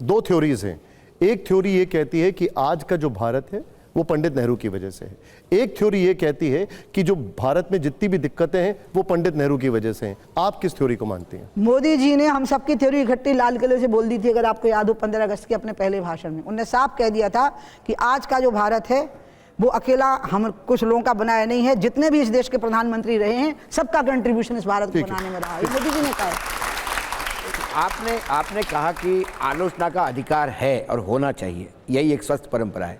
दो थ्योरीज हैं। एक थ्योरी ये कहती है कि आज का जो भारत है वो पंडित नेहरू की वजह से है। एक थ्योरी ये कहती है कि जो भारत में जितनी भी दिक्कतें हैं वो पंडित नेहरू की वजह से हैं। आप किस थ्योरी को मानती हैं? मोदी जी ने हम सबकी थ्योरी इकट्ठी लाल किले से बोल दी थी, अगर आपको याद हो 15 अगस्त के अपने पहले भाषण में उन्होंने साफ कह दिया था कि आज का जो भारत है वो अकेला हम कुछ लोगों का बनाया नहीं है, जितने भी इस देश के प्रधानमंत्री रहे हैं सबका कंट्रीब्यूशन इस भारत को बनाने में रहा है, मोदी जी ने कहा। आपने कहा कि आलोचना का अधिकार है और होना चाहिए, यही एक स्वस्थ परंपरा है।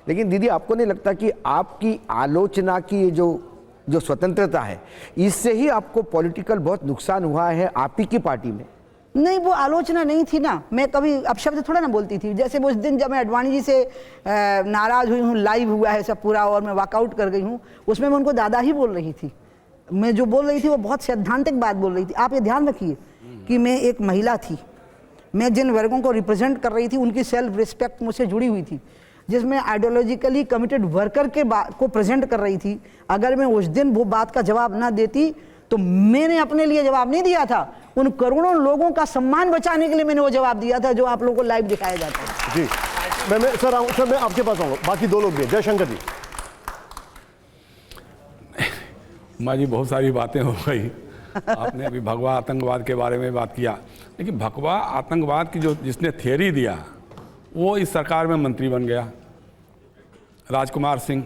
लेकिन दीदी, आपको नहीं लगता कि आपकी आलोचना की ये जो स्वतंत्रता है, इससे ही आपको पॉलिटिकल बहुत नुकसान हुआ है आप ही की पार्टी में? नहीं, वो आलोचना नहीं थी ना, मैं कभी अपशब्द थोड़ा ना बोलती थी। जैसे वो उस दिन जब मैं अडवाणी जी से नाराज हुई हूँ, लाइव हुआ है सब पूरा और मैं वॉकआउट कर गई हूँ, उसमें मैं उनको दादा ही बोल रही थी। मैं जो बोल रही थी वो बहुत सैद्धांतिक बात बोल रही थी। आप ये ध्यान रखिए कि मैं एक महिला थी, मैं जिन वर्गों को रिप्रेजेंट कर रही थी उनकी सेल्फ रिस्पेक्ट मुझसे जुड़ी हुई थी, जिसमें आइडियोलॉजिकली कमिटेड वर्कर के को प्रेजेंट कर रही थी। अगर मैं उस दिन वो बात का जवाब ना देती तो मैंने अपने लिए जवाब नहीं दिया था, उन करोड़ों लोगों का सम्मान बचाने के लिए मैंने वो जवाब दिया था जो आप लोगों को लाइव दिखाया जाता है। जी सर मैं आपके पास आऊंगा, बाकी दो लोग भी। जयशंकर जी। माँ जी, बहुत सारी बातें हो गई। आपने अभी भगवा आतंकवाद के बारे में बात किया, लेकिन भगवा आतंकवाद की जो जिसने थियरी दिया वो इस सरकार में मंत्री बन गया। राजकुमार सिंह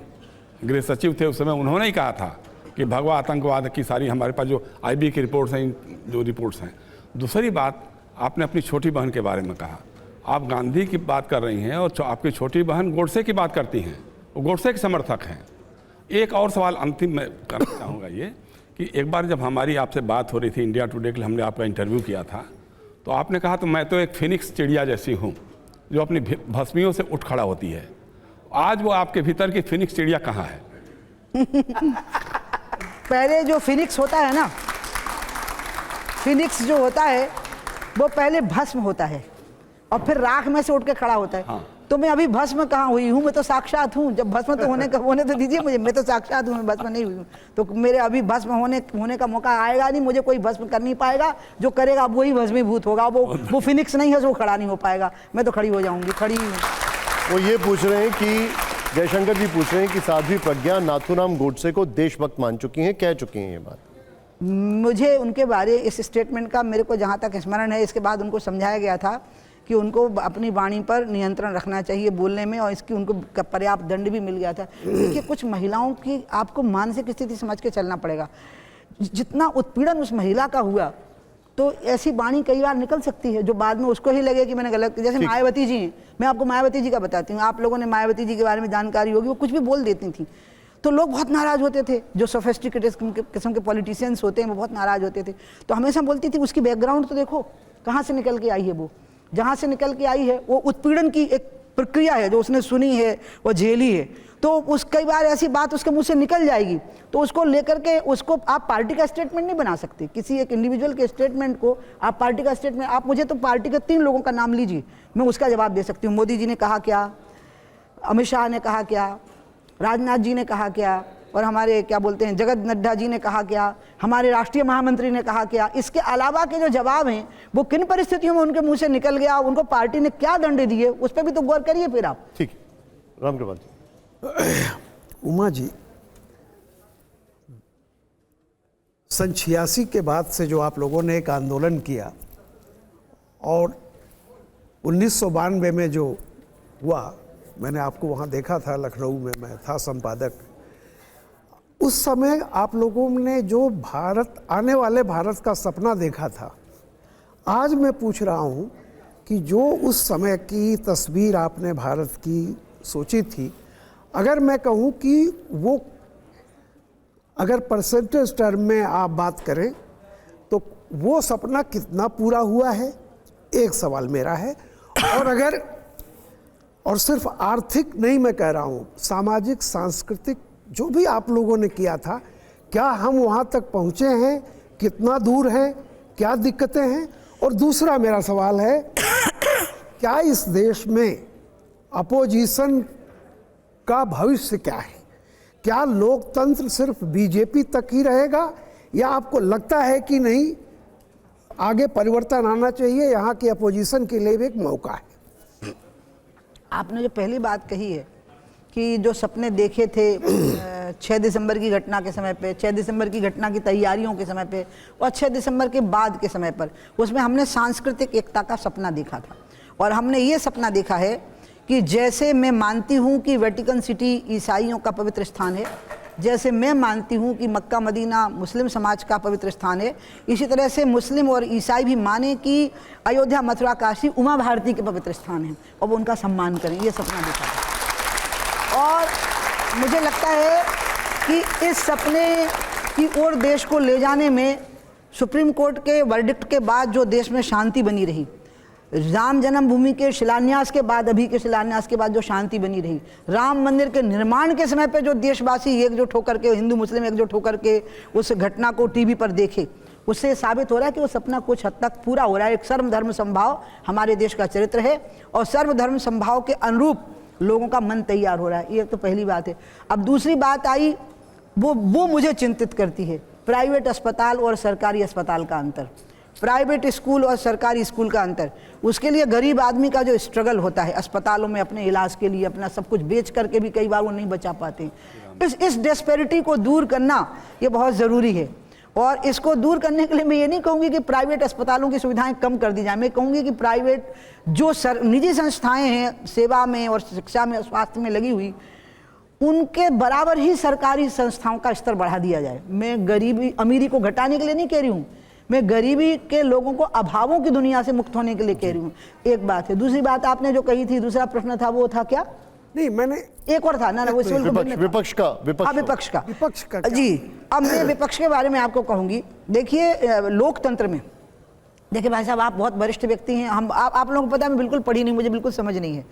गृह सचिव थे उस समय, उन्होंने ही कहा था कि भगवा आतंकवाद की सारी हमारे पास जो आईबी की रिपोर्ट्स हैं, जो रिपोर्ट्स हैं। दूसरी बात, आपने अपनी छोटी बहन के बारे में कहा। आप गांधी की बात कर रही हैं और आपकी छोटी बहन गोडसे की बात करती हैं, वो गोडसे के समर्थक हैं। एक और सवाल अंतिम में करना चाहूँगा ये कि एक बार जब हमारी आपसे बात हो रही थी इंडिया टुडे के लिए, हमने आपका इंटरव्यू किया था, तो आपने कहा तो मैं तो एक फिनिक्स चिड़िया जैसी हूँ जो अपनी भस्मियों से उठ खड़ा होती है। आज वो आपके भीतर की फिनिक्स चिड़िया कहाँ है? पहले जो फिनिक्स होता है ना, फिनिक्स जो होता है वो पहले भस्म होता है और फिर राख में से उठ के खड़ा होता है। हाँ। तो मैं अभी भस्म कहाँ हुई हूँ? मैं तो साक्षात हूँ। जब भस्म तो होने तो दीजिए मुझे, मैं तो साक्षात हूँ, मैं भस्म नहीं हुई हूँ। तो मेरे अभी भस्म होने का मौका आएगा नहीं, मुझे कोई भस्म कर नहीं पाएगा। जो करेगा वही भस्मीभूत होगा, वो फिनिक्स नहीं है, वो खड़ा नहीं हो पाएगा। मैं तो खड़ी हो जाऊंगी, खड़ी हूँ। वो ये पूछ रहे हैं कि जयशंकर जी पूछ रहे हैं कि साध्वी प्रज्ञा नाथूराम गोडसे को देशभक्त मान चुकी हैं, कह चुकी हैं ये बात। मुझे उनके बारे इस स्टेटमेंट का मेरे को जहाँ तक स्मरण है, इसके बाद उनको समझाया गया था कि उनको अपनी वाणी पर नियंत्रण रखना चाहिए बोलने में, और इसकी उनको पर्याप्त दंड भी मिल गया था। देखिए, कुछ महिलाओं की आपको मानसिक स्थिति समझ के चलना पड़ेगा। जितना उत्पीड़न उस महिला का हुआ तो ऐसी वाणी कई बार निकल सकती है जो बाद में उसको ही लगे कि मैंने गलत। जैसे मायावती जी हैं, मैं आपको मायावती जी का बताती हूँ, आप लोगों ने मायावती जी के बारे में जानकारी होगी, वो कुछ भी बोल देती थी तो लोग बहुत नाराज होते थे। जो सोफिस्टिकेटेड किस्म के पॉलिटिशियंस होते हैं वो बहुत नाराज होते थे। तो हमेशा बोलती थी उसकी बैकग्राउंड तो देखो कहाँ से निकल के आई है, वो जहाँ से निकल के आई है वो उत्पीड़न की एक प्रक्रिया है जो उसने सुनी है, वो झेली है। तो उस कई बार ऐसी बात उसके मुंह से निकल जाएगी तो उसको लेकर के उसको आप पार्टी का स्टेटमेंट नहीं बना सकते। किसी एक इंडिविजुअल के स्टेटमेंट को आप पार्टी का स्टेटमेंट, आप मुझे तो पार्टी के 3 लोगों का नाम लीजिए, मैं उसका जवाब दे सकती हूँ। मोदी जी ने कहा क्या, अमित शाह ने कहा क्या, राजनाथ जी ने कहा क्या, और हमारे क्या बोलते हैं जगत नड्डा जी ने कहा क्या, हमारे राष्ट्रीय महामंत्री ने कहा क्या। इसके अलावा के जो जवाब हैं वो किन परिस्थितियों में उनके मुंह से निकल गया, उनको पार्टी ने क्या दंड दिए, उस पर भी तो गौर करिए फिर आप। ठीक है, रामकृपाल जी। उमा जी, सन 86 के बाद से जो आप लोगों ने एक आंदोलन किया और 1992 में जो हुआ, मैंने आपको वहाँ देखा था, लखनऊ में मैं था संपादक। उस समय आप लोगों ने जो भारत, आने वाले भारत का सपना देखा था, आज मैं पूछ रहा हूँ कि जो उस समय की तस्वीर आपने भारत की सोची थी, अगर मैं कहूँ कि वो अगर परसेंटेज टर्म में आप बात करें तो वो सपना कितना पूरा हुआ है, एक सवाल मेरा है। और सिर्फ आर्थिक नहीं मैं कह रहा हूँ, सामाजिक सांस्कृतिक जो भी आप लोगों ने किया था, क्या हम वहाँ तक पहुँचे हैं, कितना दूर हैं, क्या दिक्कतें हैं? और दूसरा मेरा सवाल है, क्या इस देश में अपोजिशन का भविष्य क्या है? क्या लोकतंत्र सिर्फ बीजेपी तक ही रहेगा या आपको लगता है कि नहीं, आगे परिवर्तन आना चाहिए, यहाँ की अपोजिशन के लिए भी एक मौका है? आपने जो पहली बात कही है कि जो सपने देखे थे 6 दिसंबर की घटना के समय पे, 6 दिसंबर की घटना की तैयारियों के समय पे और 6 दिसंबर के बाद के समय पर, उसमें हमने सांस्कृतिक एकता का सपना देखा था। और हमने ये सपना देखा है कि जैसे मैं मानती हूँ कि वेटिकन सिटी ईसाइयों का पवित्र स्थान है, जैसे मैं मानती हूँ कि मक्का मदीना मुस्लिम समाज का पवित्र स्थान है, इसी तरह से मुस्लिम और ईसाई भी माने कि अयोध्या, मथुरा, काशी उमा भारती के पवित्र स्थान हैं और वो उनका सम्मान करें। ये सपना देखा है। और मुझे लगता है कि इस सपने की ओर देश को ले जाने में सुप्रीम कोर्ट के वर्डिक्ट के बाद जो देश में शांति बनी रही, राम जन्मभूमि के शिलान्यास के बाद, अभी के शिलान्यास के बाद जो शांति बनी रही, राम मंदिर के निर्माण के समय पे जो देशवासी एकजुट होकर के, हिंदू मुस्लिम एकजुट होकर के उस घटना को टीवी पर देखे, उससे साबित हो रहा है कि वो सपना कुछ हद तक पूरा हो रहा है। एक सर्वधर्म समभाव हमारे देश का चरित्र है और सर्वधर्म समभाव के अनुरूप लोगों का मन तैयार हो रहा है। ये तो पहली बात है। अब दूसरी बात आई, वो मुझे चिंतित करती है, प्राइवेट अस्पताल और सरकारी अस्पताल का अंतर, प्राइवेट स्कूल और सरकारी स्कूल का अंतर। उसके लिए गरीब आदमी का जो स्ट्रगल होता है अस्पतालों में अपने इलाज के लिए, अपना सब कुछ बेच करके भी कई बार वो नहीं बचा पाते। इस डिस्पैरिटी को दूर करना ये बहुत ज़रूरी है। और इसको दूर करने के लिए मैं ये नहीं कहूँगी कि प्राइवेट अस्पतालों की सुविधाएं कम कर दी जाए, मैं कहूँगी कि प्राइवेट जो निजी संस्थाएं हैं सेवा में और शिक्षा में, स्वास्थ्य में लगी हुई, उनके बराबर ही सरकारी संस्थाओं का स्तर बढ़ा दिया जाए। मैं गरीबी अमीरी को घटाने के लिए नहीं कह रही हूँ, मैं गरीबी के लोगों को अभावों की दुनिया से मुक्त होने के लिए कह रही हूँ। एक बात है। दूसरी बात आपने जो कही थी, दूसरा प्रश्न था, वो था क्या? नहीं, मैंने एक और था ना, वो विपक्ष का जी। अब मैं विपक्ष के बारे में आपको कहूंगी। देखिए, लोकतंत्र में, देखिए भाई साहब, आप बहुत वरिष्ठ व्यक्ति हैं, हम आप लोगों को पता है मैं बिल्कुल पढ़ी नहीं, मुझे बिल्कुल समझ नहीं है,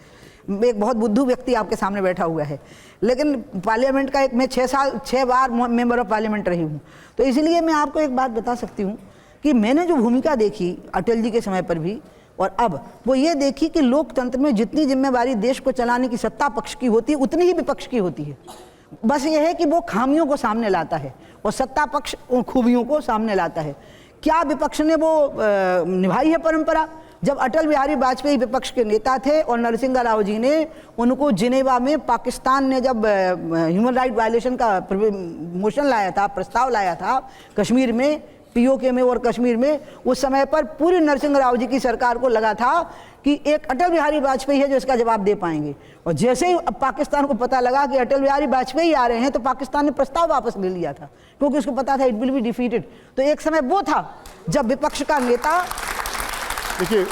एक बहुत बुद्धू व्यक्ति आपके सामने बैठा हुआ है, लेकिन पार्लियामेंट का मैं 6 बार मेंबर ऑफ पार्लियामेंट रही हूँ, तो इसलिए मैं आपको एक बात बता सकती हूँ कि मैंने जो भूमिका देखी अटल जी के समय पर भी और अब, वो ये देखी कि लोकतंत्र में जितनी जिम्मेवारी देश को चलाने की सत्ता पक्ष की होती है, उतनी ही विपक्ष की होती है। बस ये है कि वो खामियों को सामने लाता है और सत्ता पक्ष उन खूबियों को सामने लाता है। क्या विपक्ष ने वो निभाई है परंपरा? जब अटल बिहारी वाजपेयी विपक्ष के नेता थे और नरसिंह राव जी ने उनको जिनेवा में, पाकिस्तान ने जब ह्यूमन राइट वायलेशन का मोशन लाया था, प्रस्ताव लाया था कश्मीर में, पीओके में और कश्मीर में, उस समय पर पूरी नरसिंह राव जी की सरकार को लगा था कि एक अटल बिहारी वाजपेयी है जो इसका जवाब दे पाएंगे। और जैसे ही पाकिस्तान को पता लगा कि अटल बिहारी वाजपेयी आ रहे हैं, तो पाकिस्तान ने प्रस्ताव वापस ले लिया था, क्योंकि उसको पता था इट विल बी डिफीटेड। तो एक समय वो था जब विपक्ष का नेता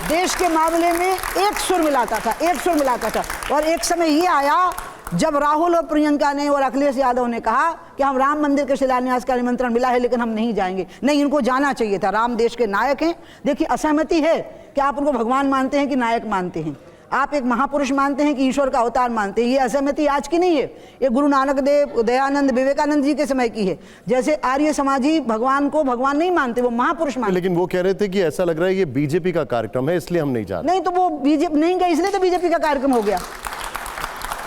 देश के मामले में एक सुर मिलाता था। और एक समय ये आया जब राहुल और प्रियंका ने और अखिलेश यादव ने कहा कि हम राम मंदिर के शिलान्यास का निमंत्रण मिला है लेकिन हम नहीं जाएंगे। नहीं, इनको जाना चाहिए था, राम देश के नायक हैं। देखिए, असहमति है कि आप उनको भगवान मानते हैं कि नायक मानते हैं, आप एक महापुरुष मानते हैं कि ईश्वर का अवतार मानते हैं, ये असहमति आज की नहीं है, ये गुरु नानक देव, दयानंद, विवेकानंद जी के समय की है। जैसे आर्य समाजी भगवान को भगवान नहीं मानते, वो महापुरुष मानते। लेकिन वो कह रहे थे कि ऐसा लग रहा है ये बीजेपी का कार्यक्रम है, इसलिए हम नहीं जा रहे। नहीं, तो वो बीजेपी नहीं गए, इसलिए तो बीजेपी का कार्यक्रम हो गया।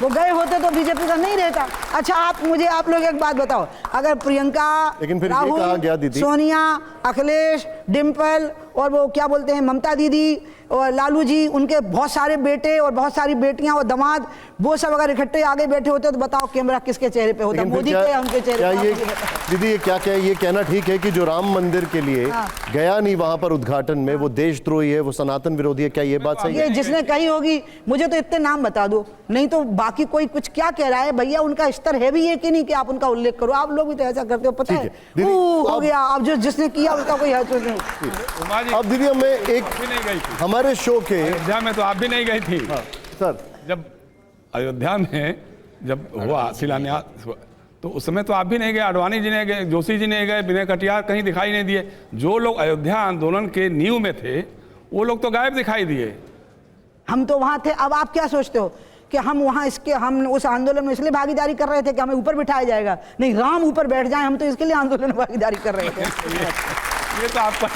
वो गए होते तो बीजेपी का नहीं रहता। अच्छा, आप लोग एक बात बताओ, अगर प्रियंका, राहुल, सोनिया, अखिलेश, डिम्पल और वो क्या बोलते हैं ममता दीदी और लालू जी, उनके बहुत सारे बेटे और बहुत सारी बेटियां और दामाद, वो सब अगर इकट्ठे आगे बैठे होते तो बताओ कैमरा किसके चेहरे पे होता? मोदी के या उनके चेहरे पे? दीदी, ये क्या ये कहना ठीक है कि जो राम मंदिर के लिए गया नहीं वहां पर उद्घाटन में, वो देशद्रोही है, वो सनातन विरोधी है? क्या ये बात सही है? जिसने कही होगी, मुझे तो इतने नाम बता दो, नहीं तो बाकी कोई कुछ क्या कह रहा है भैया, उनका स्तर है भी ये कि नहीं कि आप उनका उल्लेख करो? आप लोग भी तो ऐसा करते हो, पता है हो गया। अब जिसने किया उसका कोई अब दीदी, हमें एक हमारे शो के अयोध्या में तो आप भी नहीं गई थी सर। जब अयोध्या में जब हुआ शिलान्यास, तो उस समय तो आप भी नहीं गए, आडवाणी जी नहीं गए, जोशी जी नहीं गए, विनय कटियार कहीं दिखाई नहीं दिए। जो लोग अयोध्या आंदोलन के नींव में थे वो लोग तो गायब दिखाई दिए। हम तो वहां थे। अब आप क्या सोचते हो कि हम उस आंदोलन में इसलिए भागीदारी कर रहे थे कि हमें ऊपर बिठाया जाएगा? नहीं, राम ऊपर बैठ जाए, हम तो इसके लिए आंदोलन में भागीदारी कर रहे थे। ये तो आपका